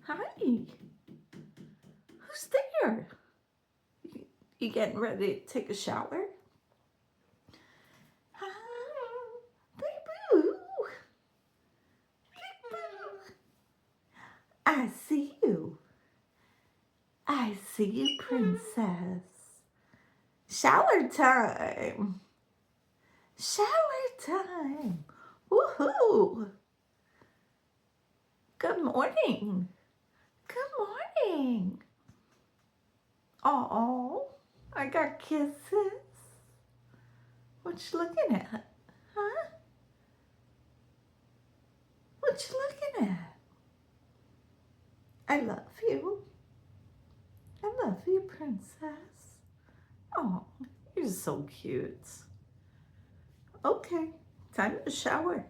Hi. Who's there? You getting ready to take a shower? Hi. Boo boo. Boo. I see you. I see you, princess. Shower time. Shower time. Woohoo. Good morning. Good morning. Oh, I got kisses. What you looking at? Huh? What you looking at? I love you. I love you, princess. Oh, you're so cute. Okay, time to shower.